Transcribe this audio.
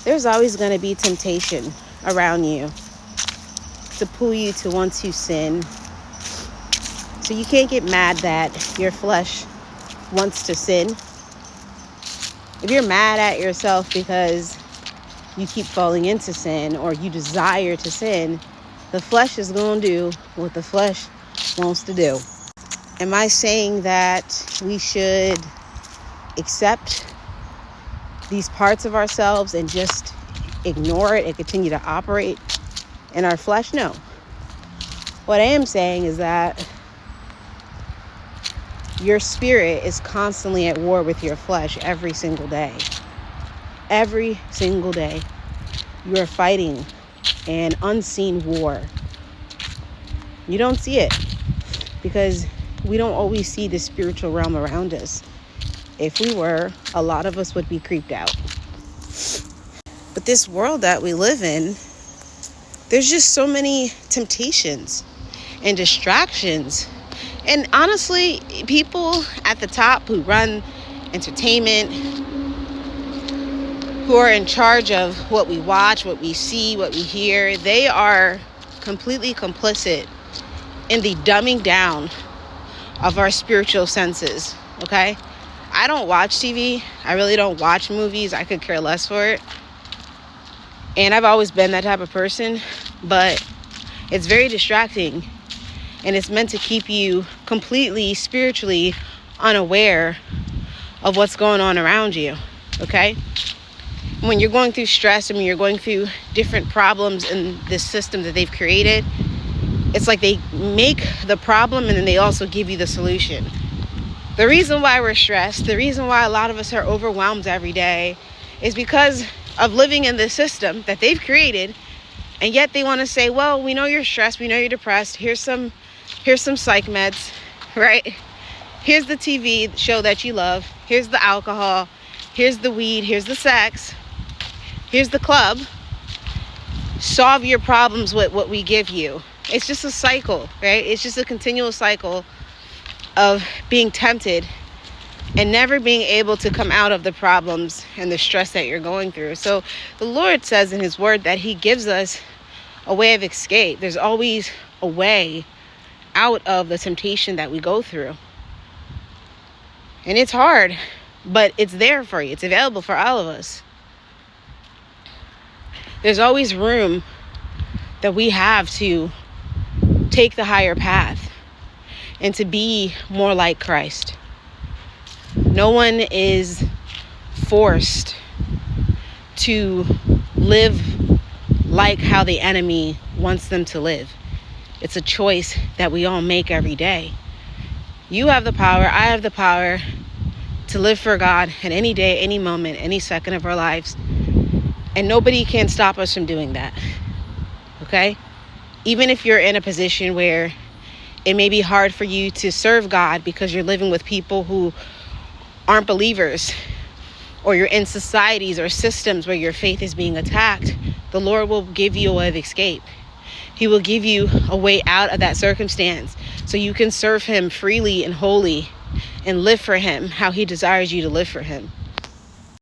there's always going to be temptation around you to pull you to want to sin. So you can't get mad that your flesh wants to sin. If you're mad at yourself because you keep falling into sin or you desire to sin, the flesh is going to do what the flesh wants to do. Am I saying that we should accept these parts of ourselves and just ignore it and continue to operate in our flesh? No. What I am saying is that your spirit is constantly at war with your flesh every single day. Every single day. You are fighting an unseen war. You don't see it because we don't always see the spiritual realm around us. If we were, a lot of us would be creeped out. But this world that we live in, there's just so many temptations and distractions. And honestly, people at the top who run entertainment, who are in charge of what we watch, what we see, what we hear, they are completely complicit in the dumbing down of our spiritual senses, okay? I don't watch TV. I really don't watch movies. I could care less for it. And I've always been that type of person, but it's very distracting. And it's meant to keep you completely spiritually unaware of what's going on around you, okay? When you're going through stress and when you're going through different problems in this system that they've created, it's like they make the problem and then they also give you the solution. The reason why we're stressed, the reason why a lot of us are overwhelmed every day is because of living in this system that they've created. And yet they want to say, well, we know you're stressed, we know you're depressed, here's some psych meds, right? Here's the TV show that you love, here's the alcohol, here's the weed, here's the sex, here's the club. Solve your problems with what we give you. It's just a cycle, right? It's just a continual cycle of being tempted and never being able to come out of the problems and the stress that you're going through. So the Lord says in his word that he gives us a way of escape. There's always a way out of the temptation that we go through. And it's hard, but it's there for you. It's available for all of us. There's always room that we have to take the higher path and to be more like Christ. No one is forced to live like how the enemy wants them to live. It's a choice that we all make every day. You have the power, I have the power to live for God at any day, any moment, any second of our lives. And nobody can stop us from doing that. Okay? Even if you're in a position where it may be hard for you to serve God because you're living with people who aren't believers, or you're in societies or systems where your faith is being attacked, the Lord will give you a way of escape. He will give you a way out of that circumstance so you can serve him freely and wholly and live for him how he desires you to live for him.